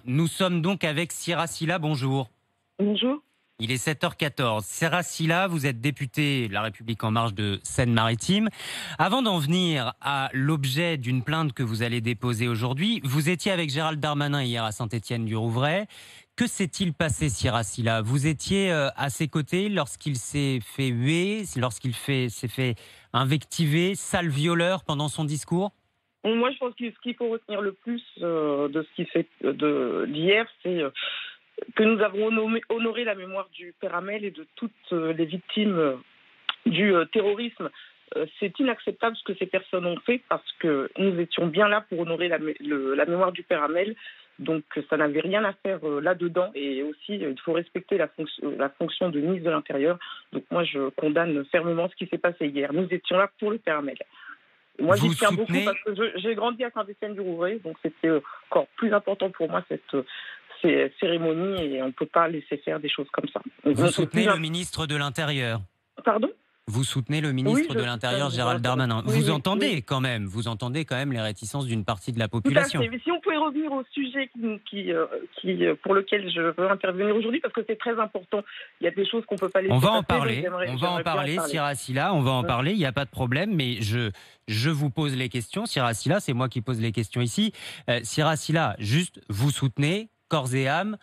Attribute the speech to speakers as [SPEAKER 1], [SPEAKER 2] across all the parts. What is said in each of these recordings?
[SPEAKER 1] Nous sommes donc avec Sira Silla, bonjour.
[SPEAKER 2] Bonjour.
[SPEAKER 1] Il est 7h14. Sira Silla, vous êtes député de La République En Marche de Seine-Maritime. Avant d'en venir à l'objet d'une plainte que vous allez déposer aujourd'hui, vous étiez avec Gérald Darmanin hier à Saint-Étienne-du-Rouvray. Que s'est-il passé, Sira Silla? Vous étiez à ses côtés lorsqu'il s'est fait huer, s'est fait invectiver, sale violeur pendant son discours?
[SPEAKER 2] Moi, je pense que ce qu'il faut retenir le plus de ce qui fait d'hier, c'est que nous avons honoré la mémoire du père Hamel et de toutes les victimes du terrorisme. C'est inacceptable ce que ces personnes ont fait parce que nous étions bien là pour honorer la mémoire du père Hamel. Donc ça n'avait rien à faire là-dedans. Et aussi, il faut respecter la fonction de ministre de l'Intérieur. Donc moi, je condamne fermement ce qui s'est passé hier. Nous étions là pour le père Hamel. Moi, j'y tiens beaucoup parce que j'ai grandi à Saint-Étienne-du-Rouvray, donc c'était encore plus important pour moi ces cérémonies et on ne peut pas laisser faire des choses comme ça.
[SPEAKER 1] Vous soutenez le ministre de l'Intérieur?
[SPEAKER 2] Pardon?
[SPEAKER 1] Vous soutenez le ministre de l'Intérieur, Gérald Darmanin.
[SPEAKER 2] Oui,
[SPEAKER 1] vous
[SPEAKER 2] oui,
[SPEAKER 1] entendez
[SPEAKER 2] oui.
[SPEAKER 1] quand même, les réticences d'une partie de la
[SPEAKER 2] Tout à
[SPEAKER 1] population.
[SPEAKER 2] fait. Mais si on pouvait revenir au sujet pour lequel je veux intervenir aujourd'hui, parce que c'est très important. Il y a des choses qu'on ne peut pas laisser
[SPEAKER 1] On va
[SPEAKER 2] passer.
[SPEAKER 1] en parler, Sira Silla, on va en parler, il n'y a pas de problème, mais je vous pose les questions. Sira Silla, c'est moi qui pose les questions ici. Sira Silla, juste, vous soutenez, corps et âme,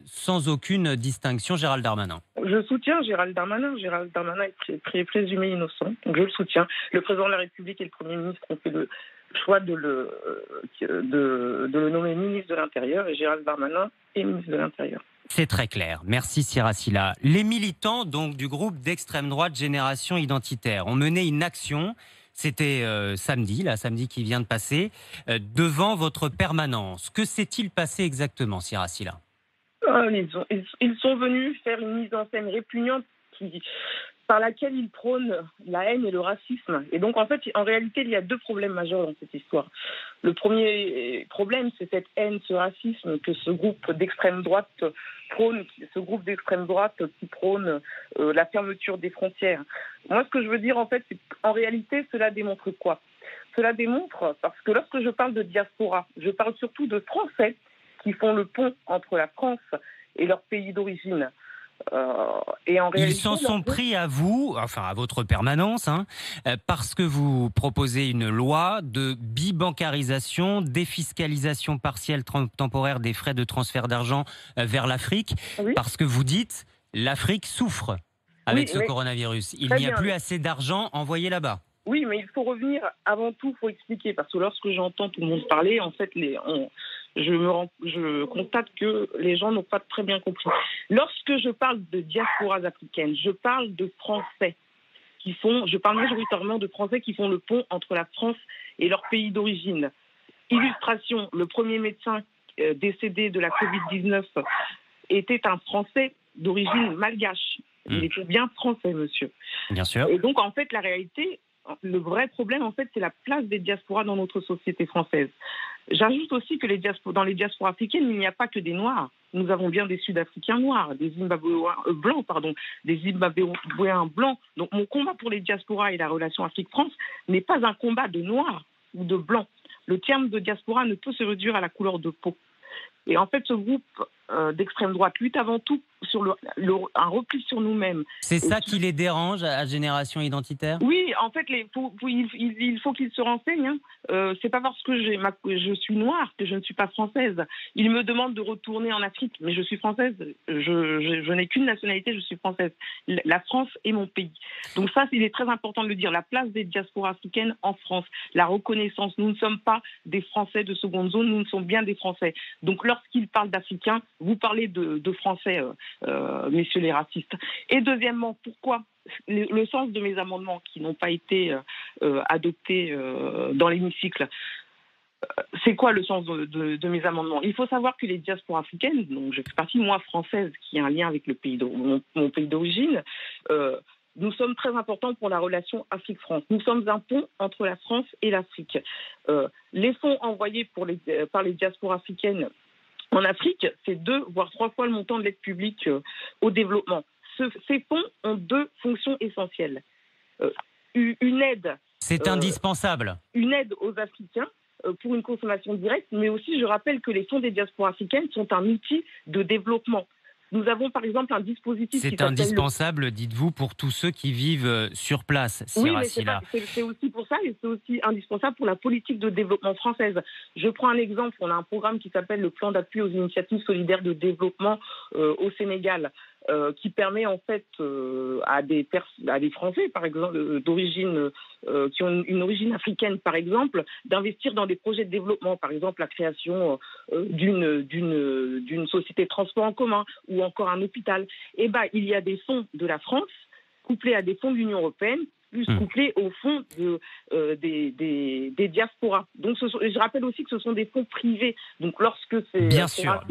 [SPEAKER 1] sans aucune distinction, Gérald Darmanin?
[SPEAKER 2] Je soutiens Gérald Darmanin. Gérald Darmanin est présumé innocent, donc je le soutiens. Le président de la République et le Premier ministre ont fait le choix de le nommer ministre de l'Intérieur et Gérald Darmanin est ministre de l'Intérieur.
[SPEAKER 1] C'est très clair. Merci Sira Silla. Les militants donc du groupe d'extrême droite Génération Identitaire ont mené une action. C'était samedi qui vient de passer, devant votre permanence. Que s'est-il passé exactement, Sira Silla?
[SPEAKER 2] Ils sont venus faire une mise en scène répugnante par laquelle ils prônent la haine et le racisme. Et donc, en fait, en réalité, il y a deux problèmes majeurs dans cette histoire. Le premier problème, c'est cette haine, ce racisme que ce groupe d'extrême droite prône, qui prône la fermeture des frontières. Moi, ce que je veux dire, en fait, c'est qu'en réalité, cela démontre quoi? Cela démontre, parce que lorsque je parle de diaspora, je parle surtout de Français qui font le pont entre la France et leur pays d'origine.
[SPEAKER 1] Ils s'en sont pris à vous, enfin à votre permanence, parce que vous proposez une loi de bibancarisation, défiscalisation partielle temporaire des frais de transfert d'argent vers l'Afrique,
[SPEAKER 2] oui.
[SPEAKER 1] Parce que vous dites l'Afrique souffre avec ce coronavirus. Il n'y a plus assez d'argent envoyé là-bas.
[SPEAKER 2] Oui, mais il faut revenir, avant tout, il faut expliquer, parce que lorsque j'entends tout le monde parler, en fait, je constate que les gens n'ont pas très bien compris. Lorsque je parle de diasporas africaines, je parle de Français je parle majoritairement de Français qui font le pont entre la France et leur pays d'origine. Illustration, le premier médecin décédé de la Covid-19 était un Français d'origine malgache. Il était bien français, monsieur.
[SPEAKER 1] Bien sûr.
[SPEAKER 2] Et donc, en fait, la réalité, le vrai problème, en fait, c'est la place des diasporas dans notre société française. J'ajoute aussi que dans les diasporas africaines, il n'y a pas que des Noirs. Nous avons bien des Sud-Africains noirs, des Zimbabwéens blancs. Donc, mon combat pour les diasporas et la relation Afrique-France n'est pas un combat de Noirs ou de Blancs. Le terme de diaspora ne peut se réduire à la couleur de peau. Et en fait, ce groupe d'extrême droite lutte avant tout sur un repli sur nous-mêmes.
[SPEAKER 1] C'est ça qui les dérange à Génération Identitaire?
[SPEAKER 2] Oui, en fait, il faut qu'ils se renseignent. C'est pas parce que je suis noire que je ne suis pas française. Ils me demandent de retourner en Afrique, mais je suis française. Je n'ai qu'une nationalité, je suis française. La France est mon pays. Donc ça, il est très important de le dire. La place des diasporas africaines en France, la reconnaissance. Nous ne sommes pas des Français de seconde zone, nous ne sommes bien des Français. Donc lorsqu'ils parlent d'Africains, vous parlez de Français, messieurs les racistes. Et deuxièmement, pourquoi le sens de mes amendements qui n'ont pas été adoptés dans l'hémicycle? C'est quoi le sens de mes amendements? Il faut savoir que les diasporas africaines, donc je fais partie, moi, française, qui a un lien avec mon pays d'origine, nous sommes très importants pour la relation Afrique-France. Nous sommes un pont entre la France et l'Afrique. Les fonds envoyés par les diasporas africaines en Afrique, c'est 2 voire 3 fois le montant de l'aide publique au développement. Ces fonds ont 2 fonctions essentielles. Une aide.
[SPEAKER 1] C'est indispensable.
[SPEAKER 2] Une aide aux Africains pour une consommation directe, mais aussi je rappelle que les fonds des diasporas africaines sont un outil de développement. Nous avons par exemple un dispositif qui
[SPEAKER 1] C'est
[SPEAKER 2] s'appelle
[SPEAKER 1] indispensable, dites-vous, pour tous ceux qui vivent sur place,
[SPEAKER 2] Oui,
[SPEAKER 1] Sira
[SPEAKER 2] mais
[SPEAKER 1] Silla.
[SPEAKER 2] c'est aussi pour ça et c'est aussi indispensable pour la politique de développement française. Je prends un exemple. On a un programme qui s'appelle le plan d'appui aux initiatives solidaires de développement au Sénégal, qui permet en fait à des Français, par exemple, d'origine qui ont une origine africaine, par exemple, d'investir dans des projets de développement, par exemple la création d'une société de transport en commun ou encore un hôpital. Et il y a des fonds de la France couplés à des fonds de l'Union européenne, plus couplés aux fonds des diasporas. Donc, je rappelle aussi que ce sont des fonds privés. Donc, lorsque c'est
[SPEAKER 1] bien sûr.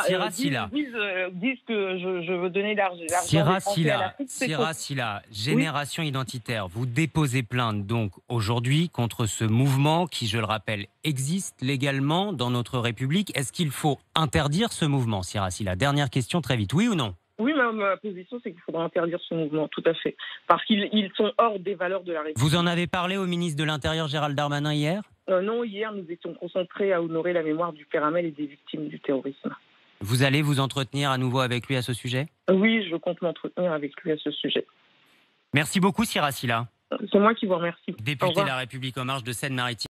[SPEAKER 1] Sira Silla.
[SPEAKER 2] Disent que je veux donner l'argent
[SPEAKER 1] à l'Afrique. Sira Silla, Génération Identitaire, vous déposez plainte donc aujourd'hui contre ce mouvement qui, je le rappelle, existe légalement dans notre République. Est-ce qu'il faut interdire ce mouvement, Sira Silla? Dernière question très vite, oui ou non?
[SPEAKER 2] Oui, ma position, c'est qu'il faudra interdire ce mouvement, tout à fait. Parce qu'ils sont hors des valeurs de la République.
[SPEAKER 1] Vous en avez parlé au ministre de l'Intérieur, Gérald Darmanin, hier?
[SPEAKER 2] Non, hier, nous étions concentrés à honorer la mémoire du père Hamel et des victimes du terrorisme.
[SPEAKER 1] Vous allez vous entretenir à nouveau avec lui à ce sujet?
[SPEAKER 2] Oui, je compte m'entretenir avec lui à ce sujet.
[SPEAKER 1] Merci beaucoup, Sira Silla.
[SPEAKER 2] C'est moi qui vous remercie.
[SPEAKER 1] Député de La République En Marche de Seine-Maritime.